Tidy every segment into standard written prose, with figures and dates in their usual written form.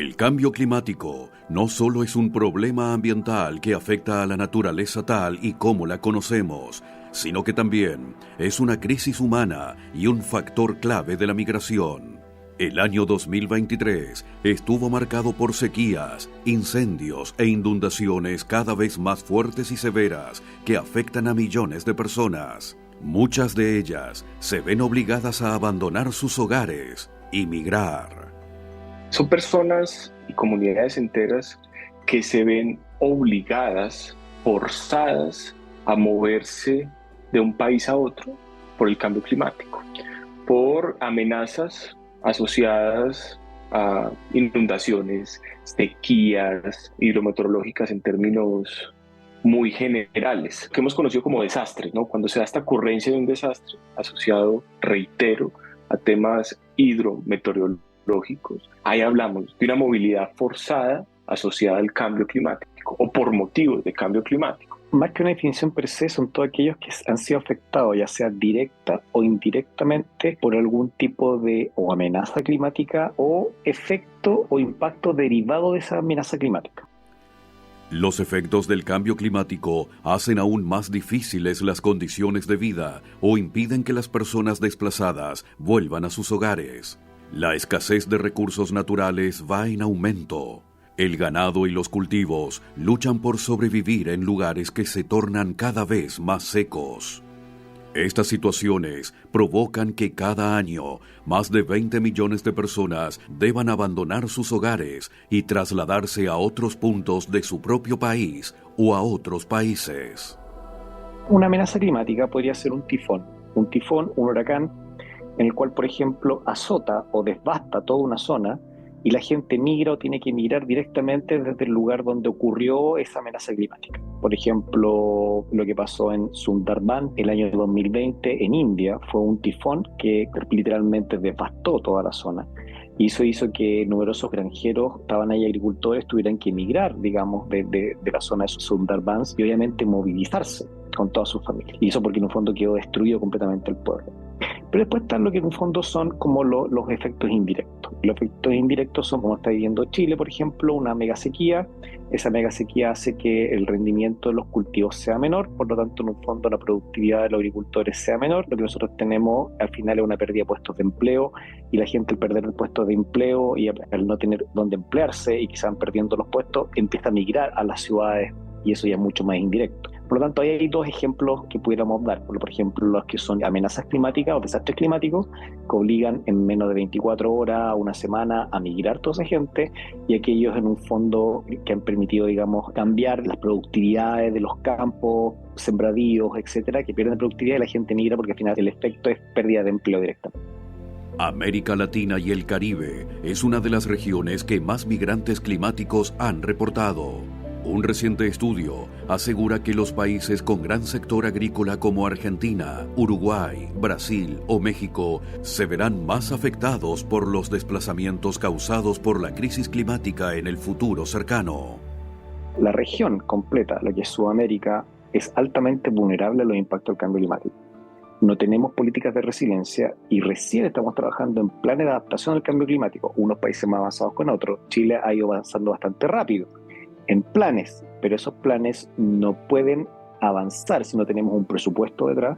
El cambio climático no solo es un problema ambiental que afecta a la naturaleza tal y como la conocemos, sino que también es una crisis humana y un factor clave de la migración. El año 2023 estuvo marcado por sequías, incendios e inundaciones cada vez más fuertes y severas que afectan a millones de personas. Muchas de ellas se ven obligadas a abandonar sus hogares y migrar. Son personas y comunidades enteras que se ven obligadas, forzadas a moverse de un país a otro por el cambio climático, por amenazas asociadas a inundaciones, sequías hidrometeorológicas en términos muy generales, que hemos conocido como desastres, ¿no? Cuando se da esta ocurrencia de un desastre asociado, reitero, a temas hidrometeorológicos, ahí hablamos de una movilidad forzada asociada al cambio climático o por motivos de cambio climático. Más que una definición per se, son todos aquellos que han sido afectados, ya sea directa o indirectamente, por algún tipo de o amenaza climática o efecto o impacto derivado de esa amenaza climática. Los efectos del cambio climático hacen aún más difíciles las condiciones de vida o impiden que las personas desplazadas vuelvan a sus hogares. La escasez de recursos naturales va en aumento. El ganado y los cultivos luchan por sobrevivir en lugares que se tornan cada vez más secos. Estas situaciones provocan que cada año más de 20 millones de personas deban abandonar sus hogares y trasladarse a otros puntos de su propio país o a otros países. Una amenaza climática podría ser un tifón, un huracán, en el cual, por ejemplo, azota o devasta toda una zona y la gente migra o tiene que migrar directamente desde el lugar donde ocurrió esa amenaza climática. Por ejemplo, lo que pasó en Sundarban el año 2020 en India fue un tifón que literalmente devastó toda la zona. Y eso hizo que numerosos granjeros, estaban ahí agricultores, tuvieran que emigrar, digamos, de la zona de Sundarbans y obviamente movilizarse con toda su familia. Y eso porque en un fondo quedó destruido completamente el pueblo. Pero después están lo que en un fondo son como los efectos indirectos. Los efectos indirectos son como está viviendo Chile, por ejemplo, una mega sequía. Esa mega sequía hace que el rendimiento de los cultivos sea menor, por lo tanto, en un fondo, la productividad de los agricultores sea menor. Lo que nosotros tenemos al final es una pérdida de puestos de empleo y la gente al perder el puesto de empleo y al no tener dónde emplearse y quizás perdiendo los puestos, empieza a migrar a las ciudades y eso ya es mucho más indirecto. Por lo tanto, ahí hay dos ejemplos que pudiéramos dar. Por ejemplo, los que son amenazas climáticas o desastres climáticos que obligan en menos de 24 horas, una semana, a migrar toda esa gente, y aquellos en un fondo que han permitido, digamos, cambiar las productividades de los campos, sembradíos, etcétera, que pierden productividad y la gente migra porque al final el efecto es pérdida de empleo directa. América Latina y el Caribe es una de las regiones que más migrantes climáticos han reportado. Un reciente estudio asegura que los países con gran sector agrícola como Argentina, Uruguay, Brasil o México se verán más afectados por los desplazamientos causados por la crisis climática en el futuro cercano. La región completa, la que es Sudamérica, es altamente vulnerable a los impactos del cambio climático. No tenemos políticas de resiliencia y recién estamos trabajando en planes de adaptación al cambio climático, unos países más avanzados que otros. Chile ha ido avanzando bastante rápido en planes, pero esos planes no pueden avanzar si no tenemos un presupuesto detrás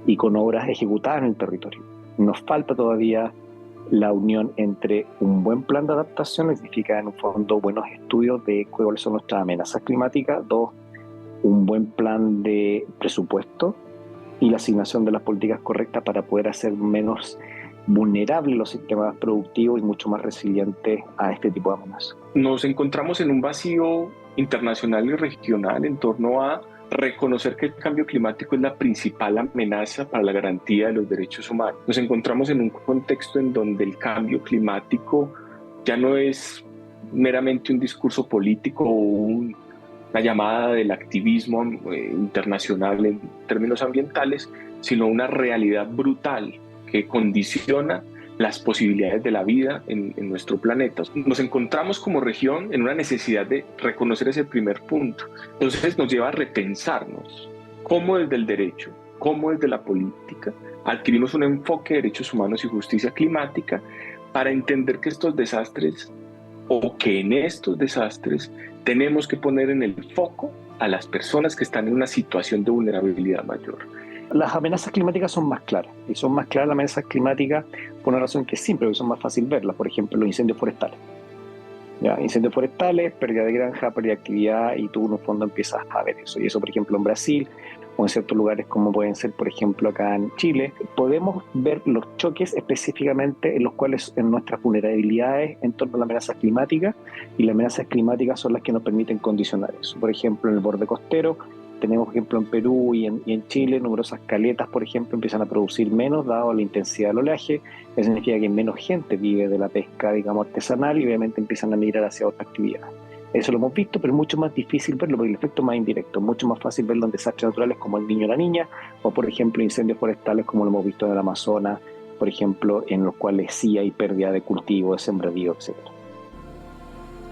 y con obras ejecutadas en el territorio. Nos falta todavía la unión entre un buen plan de adaptación, que significa en un fondo buenos estudios de cuáles son nuestras amenazas climáticas, dos, un buen plan de presupuesto y la asignación de las políticas correctas para poder hacer menos vulnerables los sistemas productivos y mucho más resilientes a este tipo de amenazas. Nos encontramos en un vacío internacional y regional en torno a reconocer que el cambio climático es la principal amenaza para la garantía de los derechos humanos. Nos encontramos en un contexto en donde el cambio climático ya no es meramente un discurso político o una llamada del activismo internacional en términos ambientales, sino una realidad brutal que condiciona las posibilidades de la vida en nuestro planeta. Nos encontramos como región en una necesidad de reconocer ese primer punto. Entonces nos lleva a repensarnos cómo desde el derecho, cómo desde la política, adquirimos un enfoque de derechos humanos y justicia climática para entender que estos desastres o que en estos desastres tenemos que poner en el foco a las personas que están en una situación de vulnerabilidad mayor. Las amenazas climáticas son más claras, y son más claras las amenazas climáticas por una razón que es simple, porque son más fácil verlas. Por ejemplo, los incendios forestales. ¿Ya? Incendios forestales, pérdida de granja, pérdida de actividad, y tú en un fondo empiezas a ver eso. Y eso, por ejemplo, en Brasil o en ciertos lugares como pueden ser, por ejemplo, acá en Chile, podemos ver los choques específicamente en los cuales en nuestras vulnerabilidades en torno a la amenaza climática, y las amenazas climáticas son las que nos permiten condicionar eso. Por ejemplo, en el borde costero, tenemos, por ejemplo, en Perú y en Chile, numerosas caletas, por ejemplo, empiezan a producir menos dado la intensidad del oleaje. Eso significa que menos gente vive de la pesca, digamos, artesanal, y obviamente empiezan a migrar hacia otras actividades. Eso lo hemos visto, pero es mucho más difícil verlo porque el efecto es más indirecto. Es mucho más fácil verlo en desastres naturales como el Niño o la Niña, o por ejemplo incendios forestales como lo hemos visto en el Amazonas, por ejemplo, en los cuales sí hay pérdida de cultivo, de sembradío, etc.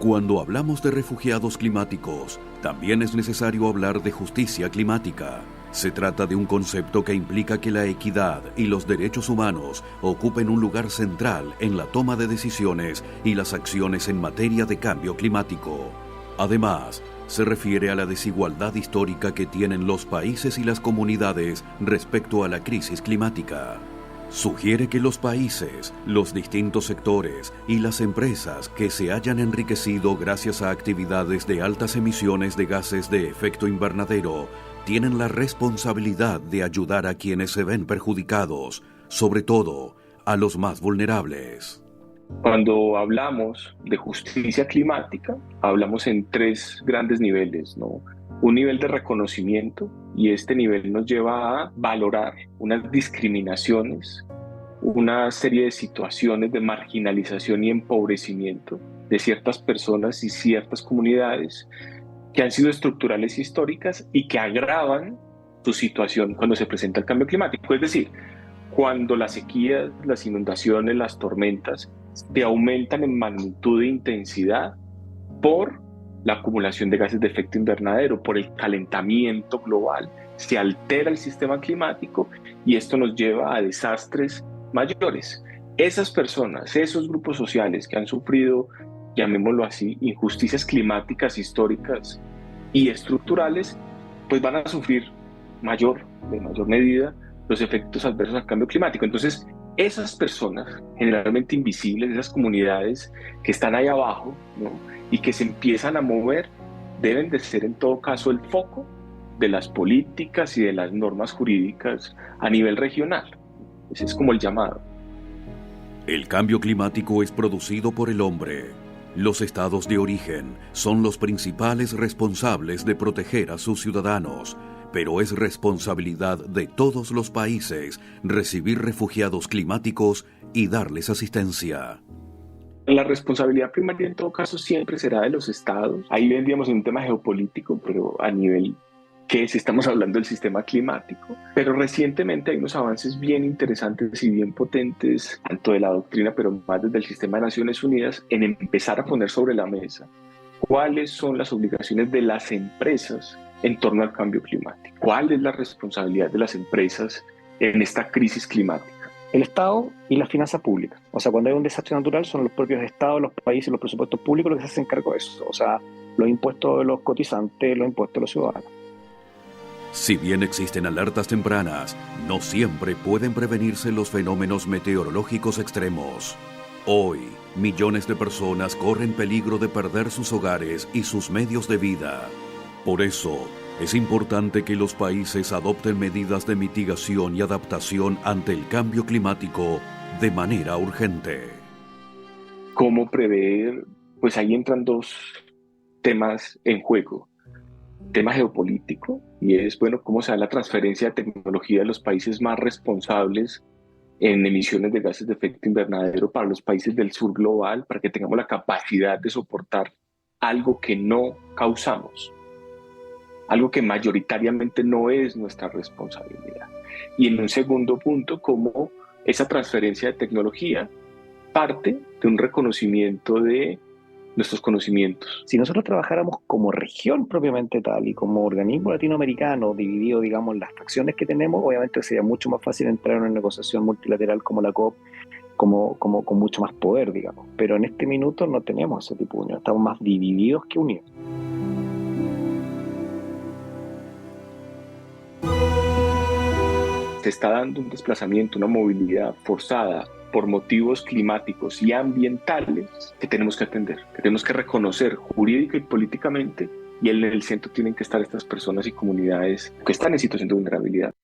Cuando hablamos de refugiados climáticos, también es necesario hablar de justicia climática. Se trata de un concepto que implica que la equidad y los derechos humanos ocupen un lugar central en la toma de decisiones y las acciones en materia de cambio climático. Además, se refiere a la desigualdad histórica que tienen los países y las comunidades respecto a la crisis climática. Sugiere que los países, los distintos sectores y las empresas que se hayan enriquecido gracias a actividades de altas emisiones de gases de efecto invernadero tienen la responsabilidad de ayudar a quienes se ven perjudicados, sobre todo a los más vulnerables. Cuando hablamos de justicia climática, hablamos en tres grandes niveles, ¿no? Un nivel de reconocimiento, y este nivel nos lleva a valorar unas discriminaciones, una serie de situaciones de marginalización y empobrecimiento de ciertas personas y ciertas comunidades que han sido estructurales y históricas y que agravan su situación cuando se presenta el cambio climático. Es decir, cuando las sequías, las inundaciones, las tormentas se aumentan en magnitud e intensidad por la acumulación de gases de efecto invernadero, por el calentamiento global, se altera el sistema climático y esto nos lleva a desastres mayores. Esas personas, esos grupos sociales que han sufrido, llamémoslo así, injusticias climáticas históricas y estructurales, pues van a sufrir de mayor medida, los efectos adversos al cambio climático. Entonces, esas personas, generalmente invisibles, esas comunidades que están ahí abajo, ¿no?, y que se empiezan a mover, deben de ser en todo caso el foco de las políticas y de las normas jurídicas a nivel regional. Ese es como el llamado. El cambio climático es producido por el hombre. Los estados de origen son los principales responsables de proteger a sus ciudadanos, pero es responsabilidad de todos los países recibir refugiados climáticos y darles asistencia. La responsabilidad primaria en todo caso siempre será de los estados. Ahí vendríamos en un tema geopolítico, pero a nivel que si estamos hablando del sistema climático. Pero recientemente hay unos avances bien interesantes y bien potentes, tanto de la doctrina, pero más desde el sistema de Naciones Unidas, en empezar a poner sobre la mesa cuáles son las obligaciones de las empresas en torno al cambio climático. ¿Cuál es la responsabilidad de las empresas en esta crisis climática? El Estado y las finanzas públicas. O sea, cuando hay un desastre natural son los propios estados, los países, los presupuestos públicos los que se hacen cargo de eso. O sea, los impuestos de los cotizantes, los impuestos de los ciudadanos. Si bien existen alertas tempranas, no siempre pueden prevenirse los fenómenos meteorológicos extremos. Hoy, millones de personas corren peligro de perder sus hogares y sus medios de vida. Por eso, es importante que los países adopten medidas de mitigación y adaptación ante el cambio climático de manera urgente. ¿Cómo prever? Pues ahí entran dos temas en juego. Tema geopolítico, y es, bueno, cómo se da la transferencia de tecnología de los países más responsables en emisiones de gases de efecto invernadero para los países del sur global, para que tengamos la capacidad de soportar algo que no causamos, algo que mayoritariamente no es nuestra responsabilidad. Y en un segundo punto, cómo esa transferencia de tecnología parte de un reconocimiento de nuestros conocimientos. Si nosotros trabajáramos como región propiamente tal y como organismo latinoamericano dividido, digamos, en las fracciones que tenemos, obviamente sería mucho más fácil entrar en una negociación multilateral como la COP como con mucho más poder, digamos. Pero en este minuto no tenemos ese tipo de unión, estamos más divididos que unidos. Se está dando un desplazamiento, una movilidad forzada por motivos climáticos y ambientales que tenemos que atender, que tenemos que reconocer jurídica y políticamente, y en el centro tienen que estar estas personas y comunidades que están en situación de vulnerabilidad.